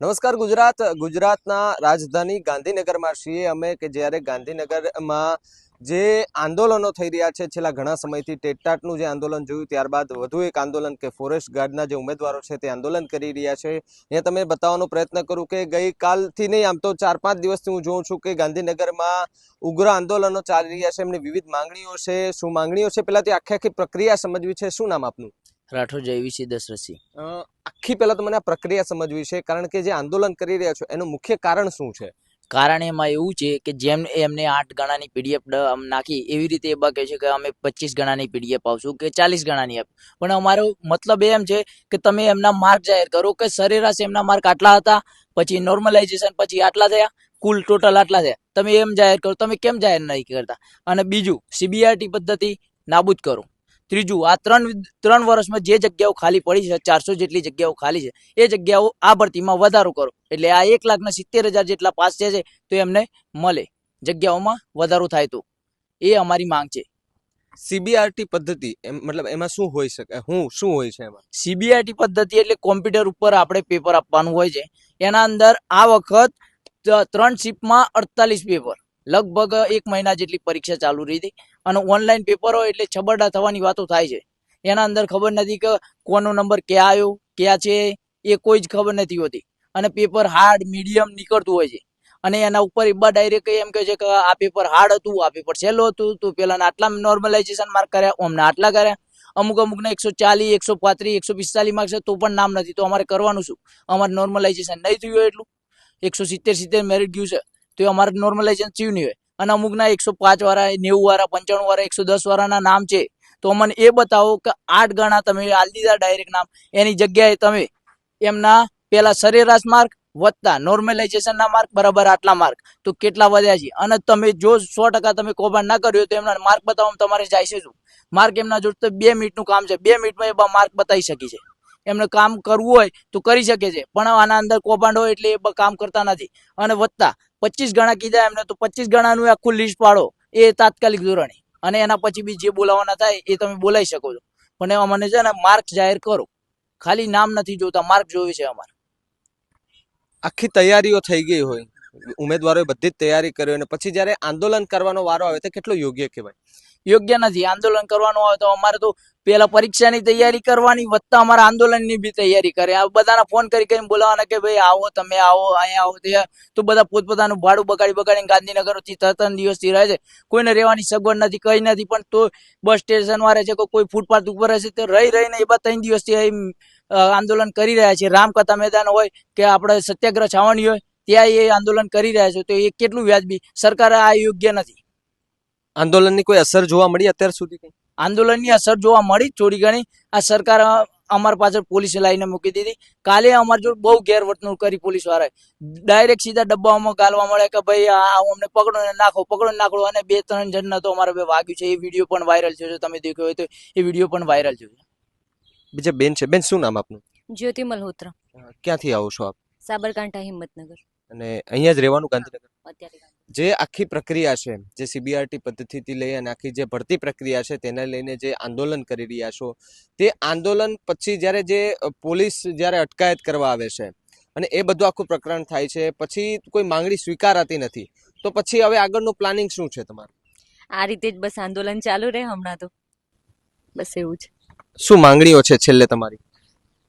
નમસ્કાર ગુજરાતના રાજધાની ગાંધીનગરમાં છીએ અમે કે જ્યારે ગાંધીનગરમાં જે આંદોલનો થઈ રહ્યા છે છેલ્લા ઘણા સમયથી ટેટટાટનું જે આંદોલન જોયું ત્યારબાદ વધુ એક આંદોલન કે ફોરેસ્ટ ગાર્ડના જે ઉમેદવારો છે તે આંદોલન કરી રહ્યા છે અહીંયા તમે બતાવવાનો પ્રયત્ન કરું કે ગઈકાલથી નહીં આમ તો 4-5 દિવસથી હું જોઉં છું કે ગાંધીનગરમાં ઉગ્ર આંદોલનો ચાલી રહ્યા છે એમની વિવિધ માંગણીઓ છે શું માંગણીઓ છે પહેલાથી આખી પ્રક્રિયા સમજવી છે શું નામ આપનું રાઠોડ જયવીસી દશરથસિંહ આખી પહેલા તો મને આ પ્રક્રિયા સમજવી છે કારણ કે જે આંદોલન કરી રહ્યા છો એનું મુખ્ય કારણ શું છે કારણ એમાં એવું છે કે જેમ એમને 8 ગણાની પીડીએફ નાખી એવી રીતે એ કહે છે કે અમે 25 ગણાની પીડીએફ આવશું કે 40 ગણાની આપ પણ અમારો મતલબ એમ છે કે તમે એમના માર્ક જાહેર કરો કે સરેરાશ એમના માર્ક આટલા હતા પછી નોર્મલાઇઝેશન પછી આટલા થયા કુલ ટોટલ આટલા થયા તમે એમ જાહેર કરો તમે કેમ જાહેર નહીં કરતા અને બીજું સીબીઆરટી પદ્ધતિ નાબૂદ કરો ત્રીજું આ ત્રણ વર્ષમાં જે જગ્યાઓ ખાલી પડી છે 400 જેટલી જગ્યાઓ ખાલી છે એ જગ્યાઓ આ ભરતીમાં વધારો કરો એટલે આ 1,70,000 જેટલા પાસ છે તો એમને મળે જગ્યાઓમાં વધારો થાય તો એ અમારી માંગ છે સીબીઆરટી પદ્ધતિ મતલબ એમાં શું હોઈ શકે શું હોય છે એમાં સીબીઆરટી પદ્ધતિ એટલે કોમ્પ્યુટર ઉપર આપણે પેપર આપવાનું હોય છે એના અંદર આ વખત 3 શિફ્ટમાં 48 પેપર લગભગ 1 મહિના જેટલી પરીક્ષા ચાલુ રહી હતી અને ઓનલાઈન પેપર હોય એટલે છબરડા થવાની વાતો થાય છે એના અંદર ખબર નથી કે કોનો નંબર ક્યાં આવ્યો ક્યાં છે એ કોઈ જ ખબર નથી હોતી અને પેપર હાર્ડ મીડિયમ નીકળતું હોય છે અને એના ઉપર ડાયરેક્ટ એમ કહે છે કે આ પેપર હાર્ડ હતું આ પેપર સહેલું હતું તો પેલા આટલા નોર્મલાઇઝેશન માર્ક કર્યા અમને આટલા કર્યા અમુકને 140 135 145 માર્ક્સ તો પણ નામ નથી તો અમારે કરવાનું શું અમારે નોર્મલાઇઝેશન નહીં થયું હોય એટલું 170 મેરિટ ગયું છે તો અમારે નોર્મલાઇઝેશન થયું નહીં હોય અને અમુકના 105 વાળા 90 વાળા 95 વાળા 110 વાળાના નામ છે તો અમને એ બતાવો કે 8 ગણા તમે આલ દીધા ડાયરેક્ટ નામ એની જગ્યાએ તમે એમના પેલા સરેરાશ માર્ક વધતા નોર્મલાઇઝેશન ના માર્ક બરાબર આટલા માર્ક તો કેટલા વધ્યા છે અને તમે જો 100% તમે કૌભાંડ ના કર્યો તો એમના માર્ક બતાવવામાં તમારે જાય છે શું માર્ક એમના જોડે 2 મિનિટનું કામ છે 2 મિનિટમાં એ માર્ક બતાવી શકી છે એમને કામ કરવું હોય તો કરી શકે છે પણ આના અંદર કૌભાંડ હોય એટલે એ કામ કરતા નથી અને વધતા 25 ગણા કીધા એમને તો 25 ગણાનું આખું લિસ્ટ પાડો એ તાત્કાલિક ધોરણે અને એના પછી બી જે બોલાવવાના થાય એ તમે બોલાવી શકો છો પણ અમને છે ને માર્ક જાહેર કરો ખાલી નામ નથી જોતા માર્ક જોયું છે અમારે આખી તૈયારીઓ થઈ ગઈ હોય ઉમેદવારોએ બધી જ તૈયારી કરી અને પછી જ્યારે આંદોલન કરવાનો વારો આવે તો કેટલો યોગ્ય કહેવાય યોગ્ય નથી આંદોલન કરવાનું આવે તો અમારે તો પેલા પરીક્ષાની તૈયારી કરવાની વધતા અમારા આંદોલનની બી તૈયારી કરે આ બધાના ફોન કરીને બોલાવવાના કે ભાઈ આવો તમે આવો અહીંયા આવો ત્યાં તો બધા પોતપોતાનું ભાડું બગાડીને ગાંધીનગરથી 3 દિવસથી રહે છે કોઈને રહેવાની સગવડ નથી કઈ નથી પણ તો બસ સ્ટેશન વાળા છે કોઈ ફૂટપાથ ઉપર હશે તો રહીને એ બધા 3 દિવસથી આંદોલન કરી રહ્યા છે રામકથા મેદાન હોય કે આપણે સત્યાગ્રહ છાવણી હોય ત્યાં એ આંદોલન કરી રહ્યા છે તો એ કેટલું વ્યાજબી સરકાર આ યોગ્ય નથી આંદોલનની કોઈ અસર જોવા મળી અત્યાર સુધી આંદોલનની અસર જોવા મળી થોડી ઘણી આ સરકાર અમારા પાછળ પોલીસ લાઈને મૂકી દીધી કાલે અમારી જોડે બહુ ગેરવર્તણૂક કરી પોલીસ વાળાએ ડાયરેક્ટ સીધા ડબ્બામાં ગાલવા મળે કે ભાઈ આ અમને પકડો ને નાખો અને 2-3 જણના તો અમારે વાગ્યું છે એ વિડીયો પણ વાયરલ થયો છે તમે દેખ્યો હોય તો એ વિડીયો પણ વાયરલ થયો છે બીજા બેન છે બેન શું નામ આપનું જ્યોતિ મલ્હોત્રા ક્યાંથી આવો છો આપ સાબરકાંઠા હિંમતનગર અને અહીંયા જ રહેવાનું ગાંધીનગર અત્યારે જે આખી પ્રક્રિયા છે જે સીબીઆરટી પદ્ધતિથી લઈ અને આખી જે ભરતી પ્રક્રિયા છે તેને લઈને જે આંદોલન કરી રહ્યા છો તે આંદોલન પછી જ્યારે જે પોલીસ જ્યારે અટકાયત કરવા આવે છે અને એ બધું આખું પ્રકરણ થાય છે પછી કોઈ માંગણી સ્વીકારાતી નથી તો પછી હવે આગળનું પ્લાનિંગ શું છે તમારું આ રીતે જ બસ આંદોલન ચાલુ રહે હમણાં તો બસ એવું જ શું માંગણીઓ છે છેલ્લે તમારી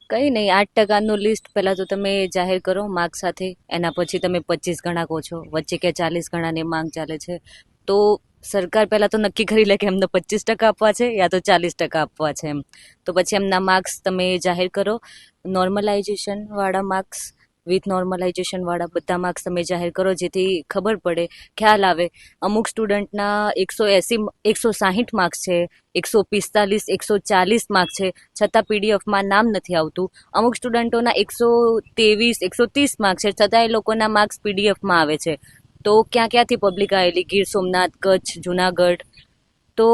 કંઈ નહીં 8%નું લિસ્ટ પહેલાં તો તમે જાહેર કરો માર્ક સાથે એના પછી તમે 25 ગણા કહો છો વચ્ચે કે 40 ગણાની માંગ ચાલે છે તો સરકાર પહેલાં તો નક્કી કરી લે કે એમને 25% આપવા છે યા તો 40% આપવા છે એમ તો પછી એમના માર્ક્સ તમે જાહેર કરો નોર્મલાઇઝેશનવાળા માર્ક્સ વિથ નોર્મલાઇઝેશનવાળા બધા માર્ક્સ તમે જાહેર કરો જેથી ખબર પડે ખ્યાલ આવે અમુક સ્ટુડન્ટના 180 160 માર્ક્સ છે 145 140 માર્ક્સ છે છતાં પીડીએફમાં નામ નથી આવતું અમુક સ્ટુડન્ટોના 123 130 માર્ક્સ છે છતાં એ લોકોના માર્ક્સ પીડીએફમાં આવે છે તો ક્યાંથી પબ્લિક આવેલી ગીર સોમનાથ કચ્છ જુનાગઢ તો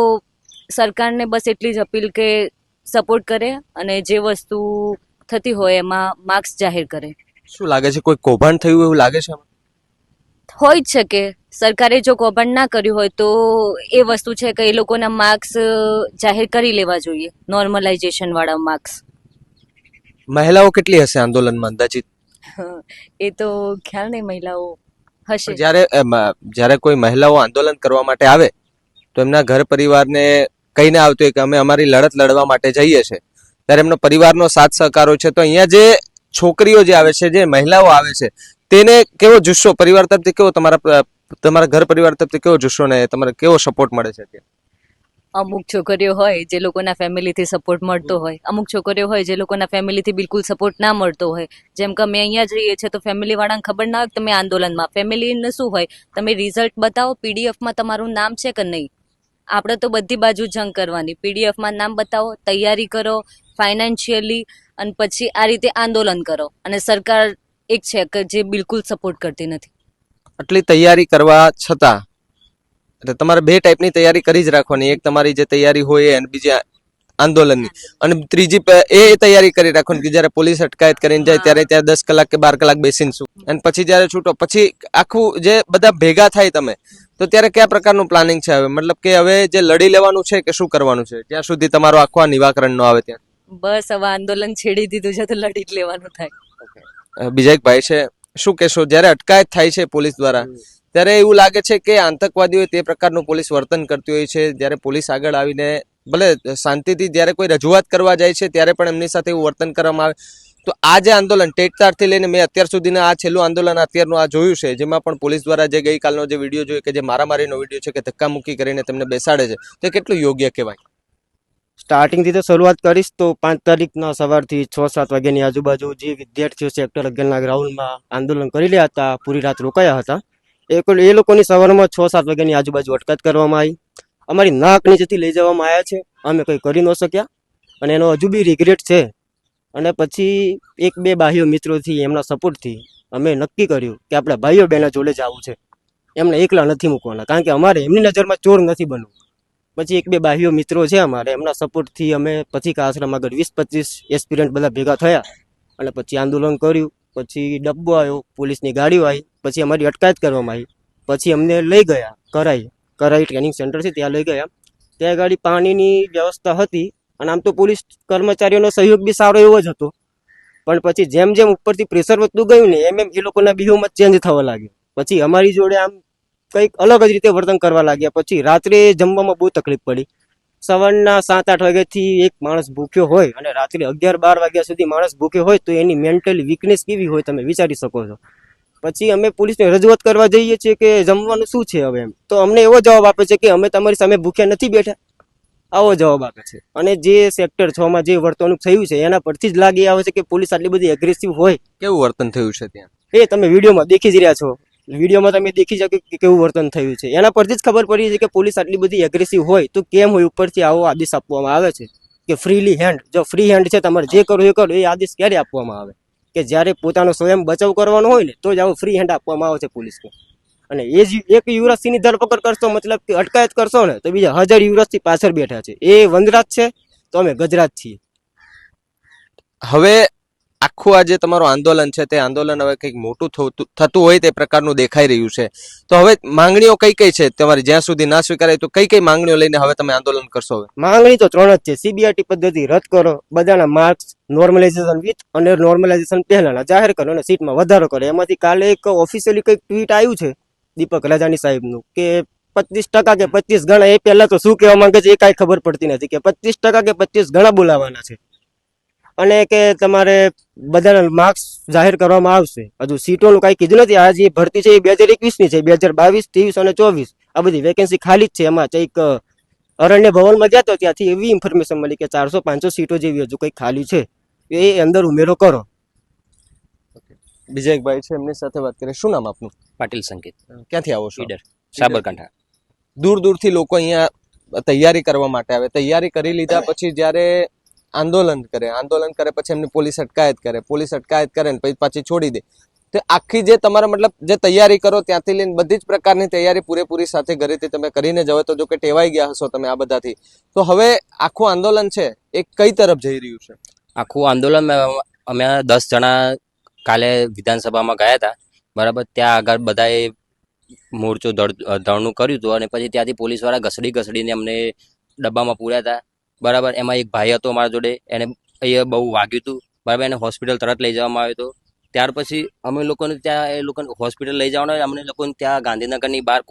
સરકારને બસ એટલી જ અપીલ કે સપોર્ટ કરે અને જે વસ્તુ થતી હોય એમાં માર્ક્સ જાહેર કરે શું લાગે છે કોઈ કૌભાંડ થયું એવું લાગે છે હોય જ શકે સરકારે જો કૌભાંડ ના કર્યું હોય તો એ વસ્તુ છે કે એ લોકોના માર્ક્સ જાહેર કરી લેવા જોઈએ નોર્મલાઇઝેશન વાળા માર્ક્સ મહિલાઓ કેટલી હશે આંદોલનમાં અંદાજિત એ તો ખ્યાલ નહીં, મહિલાઓ હશે. પણ જ્યારે કોઈ મહિલાઓ આંદોલન કરવા માટે આવે તો એમના ઘર પરિવારને કહીને આવતો હોય કે અમે અમારી લડત લડવા માટે જઈએ છીએ, ત્યારે એમનો પરિવારનો સાથ સહકારો છે. તો અહીંયા જે છોકરીઓ જે આવે છે, જે મહિલાઓ આવે છે, તેને કેવો જુસ્સો પરિવાર તરફથી, કેવો તમારા ઘર પરિવાર તરફથી કેવો જુસ્સો ને તમારે કેવો સપોર્ટ મળે છે? અમુક છોકરીઓ હોય જે લોકોના ફેમિલીથી સપોર્ટ મળતો હોય, અમુક છોકરીઓ હોય જે લોકોના ફેમિલીથી બિલકુલ સપોર્ટ ના મળતો હોય. જેમ કે અમે અહીંયા જઈએ છીએ તો ફેમિલી વાળાને ખબર ના હોય કે તમે આંદોલનમાં, ફેમિલીને શું હોય, તમે રિઝલ્ટ બતાવો, પીડીએફમાં તમારું નામ છે કે નહીં. આપણે તો બધી બાજુ જંગ કરવાની, પીડીએફમાં નામ બતાવો, તૈયારી કરો ફાઇનાન્શિયલી, અને પછી આ રીતે આંદોલન કરો. અને સરકાર એક છે કે જે બિલકુલ સપોર્ટ કરતી નથી. આટલી તૈયારી કરવા છતાં એટલે તમારે બે ટાઈપની તૈયારી કરી જ રાખવાની, એક તમારી જે તૈયારી હોય અને બીજી આંદોલનની, અને ત્રીજી એ તૈયારી કરી રાખવાની કે જ્યારે પોલીસ અટકાયત કરીને જાય ત્યારે ત્યાં 10 કલાક કે 12 કલાક બેસીને શું, અને પછી જ્યારે છૂટો પછી આખું જે બધા ભેગા થાય તમે, તો ત્યારે કયા પ્રકારનું પ્લાનિંગ છે હવે? મતલબ કે હવે જે લડી લેવાનું છે કે શું કરવાનું છે જ્યાં સુધી તમારો આખો આ નિવાકરણ ન આવે ત્યાં? બસ હવે આંદોલન છેડી દીધું છે તો લડી જ લેવાનું થાય. બીજા એક ભાઈ છે, શું કહેશો? જ્યારે અટકાયત થાય છે પોલીસ દ્વારા ત્યારે એવું લાગે છે કે આતંકવાદીઓ તે પ્રકારનું પોલીસ વર્તન કરતી હોય છે, જ્યારે પોલીસ આગળ આવીને ભલે શાંતિથી જ્યારે કોઈ રજૂઆત કરવા જાય છે ત્યારે પણ એમની સાથે એવું વર્તન કરવામાં આવે. તો આ જે આંદોલન ટેટતારથી લઈને મેં અત્યાર સુધીના આ છેલ્લું આંદોલન અત્યારનું આ જોયું છે, જેમાં પણ પોલીસ દ્વારા જે ગઈકાલનો જે વિડીયો જોયો કે જે મારામારીનો વિડીયો છે, કે ધક્કામુક્કી કરીને તેમને બેસાડે છે, તે કેટલું યોગ્ય કહેવાય? સ્ટાર્ટિંગથી તો શરૂઆત કરીશ તો 5 તારીખના સવારથી 6-7 વાગ્યાની આજુબાજુ જે વિદ્યાર્થીઓ સેક્ટર 11ના ગ્રાઉન્ડમાં આંદોલન કરી રહ્યા હતા, પૂરી રાત રોકાયા હતા, એ લોકોની સવારમાં 6-7 વાગ્યાની આજુબાજુ અટકાયત કરવામાં આવી. અમારી નાક નીચેથી લઈ જવામાં આવ્યા છે, અમે કંઈ કરી ન શક્યા અને એનો હજુ બી રિગ્રેટ છે. અને પછી 1-2 બાહ્ય મિત્રોથી, એમના સપોર્ટથી અમે નક્કી કર્યું કે આપણે ભાઈઓ બહેનો જોડે જ આવવું છે, એમને એકલા નથી મૂકવાના, કારણ કે અમારે એમની નજરમાં ચોર નથી બનવું. પછી 1-2 બાહ્ય મિત્રો છે અમારે, એમના સપોર્ટથી અમે પછી આશ્રમ આગળ 20-25 એસ્પિરન્ટ બધા ભેગા થયા અને પછી આંદોલન કર્યું. પછી ડબ્બો આવ્યો, પોલીસની ગાડીઓ આવી, પછી અમારી અટકાયત કરવામાં આવી. પછી અમને લઈ ગયા કરાઈ ટ્રેનિંગ સેન્ટર છે ત્યાં લઈ ગયા. ત્યાં ગાડી પાણીની વ્યવસ્થા હતી અને આમ તો પોલીસ કર્મચારીઓનો સહયોગ બી સારો એવો જ હતો. પણ પછી જેમ જેમ ઉપરથી પ્રેશર વધતું ગયું ને એમ એ લોકોના બિહેવમાં ચેન્જ થવા લાગ્યો. પછી અમારી જોડે આમ કંઈક અલગ જ રીતે વર્તન કરવા લાગ્યા. પછી રાત્રે જમવામાં બહુ તકલીફ પડી. સવારના 7-8 વાગ્યાથી એક માણસ ભૂખ્યો હોય અને રાત્રે 11-12 વાગ્યા સુધી માણસ ભૂખ્યો હોય તો એની મેન્ટલી વીકનેસ કેવી હોય તમે વિચારી શકો છો. પછી અમે પોલીસને રજૂઆત કરવા જઈએ છીએ કે જમવાનું શું છે હવે એમ, તો અમને એવો જવાબ આપે છે કે અમે તમારી સામે ભૂખ્યા નથી બેઠા, આવો જવાબ આપે છે. અને જે સેક્ટર 6 માં જે વર્તણૂક થયું છે એના પરથી જ લાગી આવે છે કે પોલીસ આટલી બધી એગ્રેસિવ હોય. કેવું વર્તન થયું છે ત્યાં? એ તમે વિડીયોમાં દેખી જ રહ્યા છો, વિડીયોમાં તમે દેખી શકો કે કેવું વર્તન થયું છે. એના પરથી જ ખબર પડી છે કે પોલીસ આટલી બધી એગ્રેસિવ હોય તો કેમ હોય ઉપરથી આવો આદેશ આપવામાં આવે છે કે ફ્રીલી હેન્ડ, જો ફ્રી હેન્ડ છે તમારે જે કરવું એ કરો, એ આદેશ ક્યારે આપવામાં આવે કે જ્યારે પોતાનો સ્વયં બચાવ કરવાનો હોય ને તો જ આવો ફ્રી હેન્ડ આપવામાં આવે છે પોલીસને. અને એ જ એક યુવરાજસિંહની ધરપકડ કરશો, મતલબ કે અટકાયત કરશો ને તો બીજા 1000 યુવરાજથી પાછળ બેઠા છે. એ વનરાજ છે તો અમે ગજરાજ છીએ. હવે આખું આ જે તમારું આંદોલન છે તે આંદોલન હવે કંઈક મોટું થતું હોય તે પ્રકારનું દેખાઈ રહ્યું છે. તો હવે માંગણીઓ કઈ કઈ છે તમારી? જ્યાં સુધી ના સ્વીકારાય તો કઈ કઈ માંગણીઓ લઈને હવે તમે આંદોલન કરશો? હવે માંગણી તો 3 જ છે. સીબીઆરટી પદ્ધતિ રદ કરો, બધાના માર્ક્સ નોર્મલાઇઝેશન વિથ અને નોર્મલાઇઝેશન પહેલાના જાહેર કરો અને સીટમાં વધારો કરો. એમાંથી કાલે એક ઓફિશિયલી કંઈક ટ્વીટ આવ્યું છે દીપક રાજાની સાહેબનું કે 25% કે 25 ગણા. એ પહેલા તો શું કહેવા માંગે છે એ કાંઈ ખબર પડતી નથી કે 25% કે 25 ગણા બોલાવાના છે અને કે તમારે બધાના માર્ક્સ જાહેર કરવામાં આવશે. હજુ સીટોનું કાંઈ કીધું નથી. આ જે ભરતી છે એ 2021ની છે, 2022, 23 અને 24 આ બધી વેકેન્સી ખાલી જ છે. એમાં કંઈક અરણ્ય ભવનમાં ગયા તો ત્યાંથી એવી ઇન્ફોર્મેશન મળી કે 400-500 સીટો જેવી હજુ કંઈક ખાલી છે, એ અંદર ઉમેરો કરો. બીજા એક ભાઈ છે, એમની સાથે વાત કરીએ. શું નામ આપનું? પાટીલ સંકેત, ક્યાંથી આવો છો? ઈડર, સાબરકાંઠા. દૂર દૂરથી લોકો અહીંયા તૈયારી કરવા માટે આવે. તૈયારી કરી લીધા પછી જ્યારે આંદોલન કરે પછી એમની પોલીસ અટકાયત કરે ને પછી પાછી છોડી દે. તો આખી જે તમારા મતલબ જે તૈયારી કરો ત્યાંથી લઈને બધી જ પ્રકારની તૈયારી પૂરેપૂરી સાથે ઘરેથી તમે કરીને જાવ તો જો કે ટેવાઈ ગયા હશો તમે આ બધાથી, તો હવે આખું આંદોલન છે એ કઈ તરફ જઈ રહ્યું છે? આખું આંદોલન અમે 10 જણા કાલે વિધાનસભામાં ગયા હતા, બરાબર. ત્યાં આગળ બધાએ મોરચો ધરણું કર્યું હતું અને પછી ત્યાંથી પોલીસવાળા ઘસડીને અમને ડબ્બામાં પૂર્યા હતા, બરાબર. એમાં એક ભાઈ હતો અમારા જોડે, એને અહીંયા બહુ વાગ્યું હતું, બરાબર. એને હોસ્પિટલ તરત લઈ જવામાં આવ્યો હતો. ત્યાર પછી અમે લોકોને ત્યાં એ લોકોને હોસ્પિટલ લઈ જવાના હોય, અમને લોકોને ત્યાં ગાંધીનગરની બહાર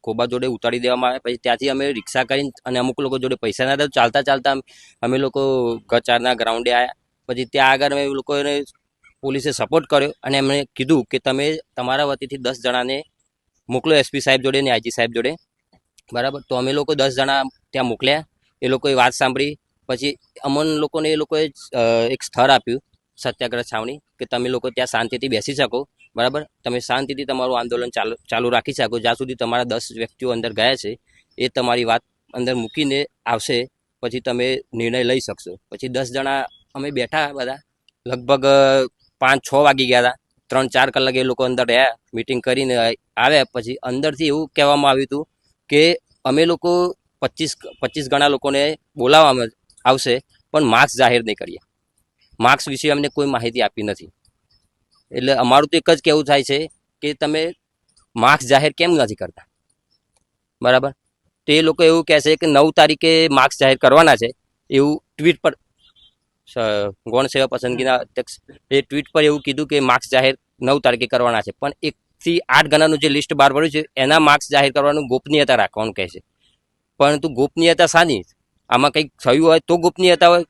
કોબા જોડે ઉતારી દેવામાં આવે. પછી ત્યાંથી અમે રિક્ષા કરીને અને અમુક લોકો જોડે પૈસા ના હતા, ચાલતા ચાલતા અમે લોકો ગચારના ગ્રાઉન્ડે આવ્યા. પછી ત્યાં આગળ અમે લોકોને પોલીસે સપોર્ટ કર્યો અને એમણે કીધું કે તમે તમારા વતીથી 10 જણાને મોકલો એસપી સાહેબ જોડે ને આઈજી સાહેબ જોડે, બરાબર. તો અમે લોકો 10 જણા ત્યાં મોકલ્યા. એ લોકોએ વાત સાંભળી. પછી અમન લોકોને એ લોકોએ એક સ્થળ આપ્યું, સત્યાગ્રહ છાવણી, કે તમે લોકો ત્યાં શાંતિથી બેસી શકો, બરાબર. તમે શાંતિથી તમારું આંદોલન ચાલુ રાખી શકો જ્યાં સુધી તમારા 10 વ્યક્તિઓ અંદર ગયા છે એ તમારી વાત અંદર મૂકીને આવશે, પછી તમે નિર્ણય લઈ શકશો. પછી 10 જણા અમે બેઠા બધા, લગભગ 5-6 વાગી ગયા હતા. 3-4 કલાક એ લોકો અંદર રહ્યા, મિટિંગ કરીને આવ્યા. પછી અંદરથી એવું કહેવામાં આવ્યું હતું કે અમે લોકો 25 ગણા લોકોને બોલાવવામાં આવશે, પણ માર્ક્સ જાહેર નહીં કરીએ. માર્ક્સ વિશે અમને કોઈ માહિતી આપી નથી. એટલે અમારું તો એક જ કહેવું થાય છે કે તમે માર્ક્સ જાહેર કેમ નથી કરતા, બરાબર. તો એ લોકો એવું કહે છે કે 9 તારીખે માર્ક્સ જાહેર કરવાના છે, એવું ટ્વીટ પર ગૌણ સેવા પસંદગીના અધ્યક્ષ એ ટ્વીટ પર એવું કીધું કે માર્ક્સ જાહેર 9 તારીખે કરવાના છે. પણ 1 થી 8 ગણાનું જે લિસ્ટ બહાર પડ્યું છે એના માર્ક્સ જાહેર કરવાનું ગોપનીયતા રાખવાનું કહે છે. પરંતુ ગોપનીયતા શાની? આમાં કંઈક થયું હોય તો ગોપનીયતા હોય.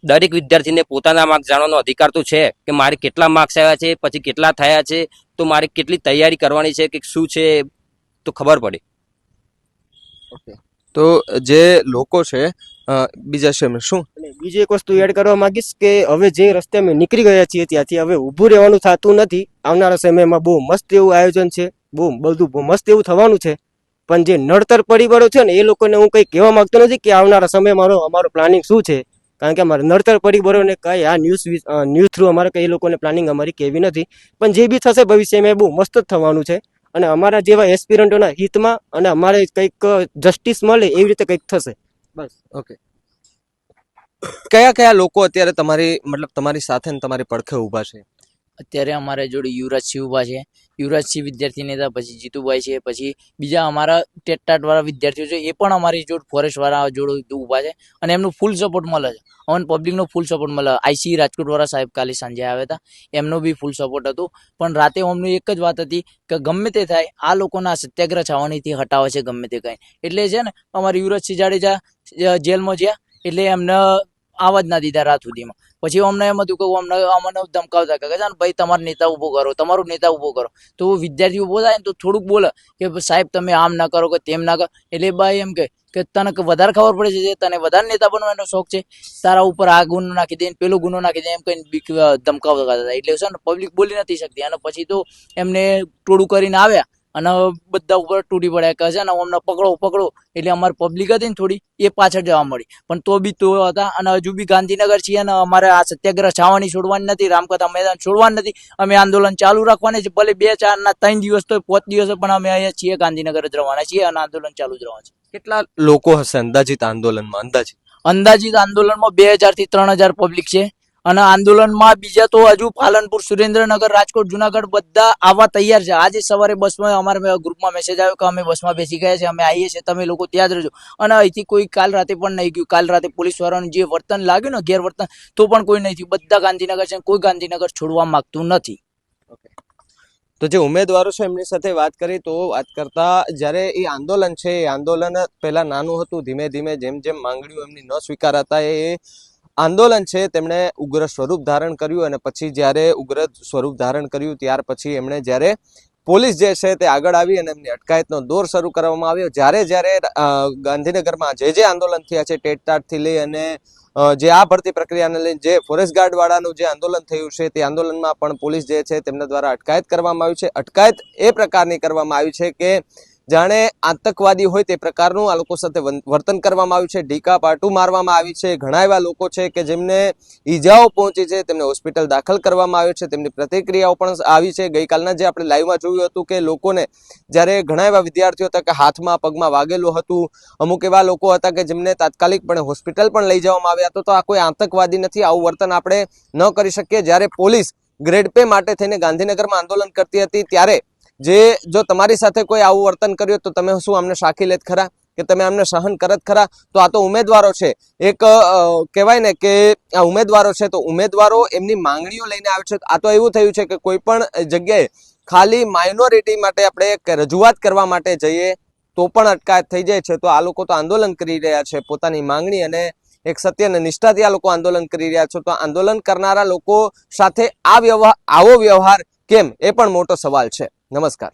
દરેક વિદ્યાર્થીને પોતાના માર્ક્સ જાણવાનો અધિકાર તો છે કે મારે કેટલા માર્ક્સ આવ્યા છે, પછી કેટલા થયા છે, તો મારે કેટલી તૈયારી કરવાની છે, કે શું છે તો ખબર પડે. તો જે લોકો છે બીજા છે શું અને બીજી એક વસ્તુ એડ કરવા માંગીશ કે હવે જે રસ્તે અમે નીકળી ગયા છીએ ત્યાંથી હવે ઊભું રહેવાનું થતું નથી. આવનારા સમયમાં બહુ મસ્ત એવું આયોજન છે, બહુ મસ્ત એવું થવાનું છે. પણ જે નડતર પરિબળો છે ને એ લોકોને હું કંઈ કહેવા માંગતો નથી કે આવનારા સમયમાં અમારો પ્લાનિંગ શું છે, કારણ કે અમારે નડતર પરિબળોને કઈ આ ન્યૂઝ થ્રુ અમારે કઈ લોકોને પ્લાનિંગ અમારી કહેવી નથી. પણ જે બી થશે ભવિષ્યમાં બહુ મસ્ત જ થવાનું છે અને અમારા જેવા એસ્પિરન્ટોના હિતમાં અને અમારે કંઈક જસ્ટિસ મળે એવી રીતે કંઈક થશે. બસ. ઓકે. કયા કયા લોકો અત્યારે તમારી સાથે ને તમારી પડખે ઊભા છે? અત્યારે અમારા જોડે યુવરાજસિંહ ઉભા છે, યુવરાજસિંહ વિદ્યાર્થી નેતા, પછી જીતુભાઈ છે, પછી બીજા અમારા ટેટટાટ વાળા વિદ્યાર્થીઓ છે એ પણ અમારી જોડે ફોરેસ્ટ વાળા જોડે ઉભા છે અને એમનું ફૂલ સપોર્ટ મળે છે. અમને પબ્લિકનો ફૂલ સપોર્ટ મળે. આઈસી રાજકોટ વાળા સાહેબ કાલે સાંજે આવ્યા હતા, એમનો બી ફૂલ સપોર્ટ હતો. પણ રાતે અમને એક જ વાત હતી કે ગમે તે થાય આ લોકોના સત્યાગ્રહ છાવણીથી હટાવે છે ગમે તે કઈ. એટલે છે ને અમારે યુવરાજસિંહ જાડેજા જેલમાં ગયા એટલે એમને આવા જ ના દીધા રાત સુધીમાં. પછી અમને એમ હતું કે અમને ધમકાવતા કે ભાઈ તમારો નેતા ઉભો કરો, તમારું નેતા ઉભો કરો. તો વિદ્યાર્થી ઉભો થાય ને તો થોડુંક બોલે કે સાહેબ તમે આમ ના કરો કે તેમ ના કરો. એટલે ભાઈ એમ કે તને વધારે ખબર પડે છે, તને વધારે નેતા બનવાનો શોખ છે, તારા ઉપર આ ગુનો નાખી દે, પેલો ગુનો નાખી દે, એમ કઈ ધમકાવતા હતા. એટલે છે ને પબ્લિક બોલી નથી શકતી. અને પછી તો એમને ટોળું કરીને આવ્યા અને બધા ઉપર તૂટી પડ્યા કે છે ને અમને પકડો. એટલે અમારી પબ્લિક હતી ને થોડી એ પાછળ જવા મળી. પણ તો બી તો હતા અને હજુ બી ગાંધીનગર છીએ અને અમારે આ સત્યાગ્રહ છાવણી છોડવાની નથી, રામકથા મેદાન છોડવાનું નથી. અમે આંદોલન ચાલુ રાખવાની છે, ભલે 2, 4 ના 3 દિવસ તો 5 દિવસ, પણ અમે અહીંયા છીએ, ગાંધીનગર જ રહેવાના છીએ અને આંદોલન ચાલુ જ રહેવાનું છે. કેટલા લોકો હશે અંદાજિત આંદોલનમાં? અંદાજિત આંદોલનમાં 2000 થી 3000 પબ્લિક છે. અને આંદોલનમાં બીજા તો હજુ પાલનપુર, સુરેન્દ્રનગર, રાજકોટ, જુનાગઢ બધા આવવા તૈયાર છે. આજે સવારે બસમાં અમારા ગ્રુપમાં મેસેજ આવ્યો કે અમે બસમાં બેસી ગયા છે, અમે આવીએ છીએ, તમે લોકો ત્યાં જ રહેજો. અને અહીંથી કોઈ કાલ રાતે પણ નહીં ગયું. કાલ રાતે પોલીસ વાળાનું જે વર્તન લાગ્યું ને ગેરવર્તન, તો પણ કોઈ નહીં થયું. બધા ગાંધીનગર છે, કોઈ ગાંધીનગર છોડવા માંગતું નથી. તો જે ઉમેદવારો છે એમની સાથે વાત કરી તો વાત કરતા જ્યારે એ આંદોલન છે એ આંદોલન પહેલા નાનું હતું, ધીમે ધીમે જેમ માંગણીઓ એમની ન સ્વીકારાતા એ આંદોલન છે તેમણે ઉગ્ર સ્વરૂપ ધારણ કર્યું. અને પછી જ્યારે ઉગ્ર સ્વરૂપ ધારણ કર્યું ત્યાર પછી એમણે જ્યારે પોલીસ જે છે તે આગળ આવી અને એમની અટકાયતનો દોર શરૂ કરવામાં આવ્યો. જ્યારે ગાંધીનગરમાં જે આંદોલન થયા છે ટેટટાટથી લઈ અને જે આ ભરતી પ્રક્રિયાને લઈને જે ફોરેસ્ટ ગાર્ડ વાળાનું જે આંદોલન થયું છે તે આંદોલનમાં પણ પોલીસ જે છે તેમના દ્વારા અટકાયત કરવામાં આવી છે. અટકાયત એ પ્રકારની કરવામાં આવી છે કે જાણે આતંકવાદી હોય તે પ્રકારનું આ લોકો સાથે વર્તન કરવામાં આવ્યું છે. ઢીકા પાટું મારવામાં આવી છે. ઘણા એવા લોકો છે કે જેમને ઈજાઓ પહોંચી છે, તેમને હોસ્પિટલ દાખલ કરવામાં આવ્યો છે. તેમની પ્રતિક્રિયાઓ પણ આવી છે. ગઈકાલના જે આપણે લાઈવમાં જોયું હતું કે લોકોને જ્યારે ઘણા એવા વિદ્યાર્થીઓ હતા કે હાથમાં પગમાં વાગેલું હતું, અમુક એવા લોકો હતા કે જેમને તાત્કાલિકપણે હોસ્પિટલ પણ લઈ જવામાં આવ્યા હતા. તો આ કોઈ આતંકવાદી નથી, આવું વર્તન આપણે ન કરી શકીએ. જ્યારે પોલીસ ગ્રેડ પે માટે થઈને ગાંધીનગરમાં આંદોલન કરતી હતી ત્યારે જો તમારી સાથે કોઈ આવું વર્તન કર્યું તો તમે શું આમને સાખી લેત ખરા? કે તમે આમને સહન કરત ખરા? તો આ તો ઉમેદવારો છે, એક કહેવાય ને કે આ ઉમેદવારો છે, તો ઉમેદવારો એમની માંગણીઓ લઈને આવે છે. આ તો એવું થયું છે કે કોઈ પણ જગ્યાએ ખાલી માઇનોરિટી માટે આપણે એક રજૂઆત કરવા માટે જઈએ તો પણ અટકાયત થઈ જાય છે. તો આ લોકો તો આંદોલન કરી રહ્યા છે પોતાની માંગણી અને એક સત્ય અને નિષ્ઠાથી આ લોકો આંદોલન કરી રહ્યા છે. તો આંદોલન કરનારા લોકો સાથે આવો વ્યવહાર કેમ, એ પણ મોટો સવાલ છે. નમસ્કાર.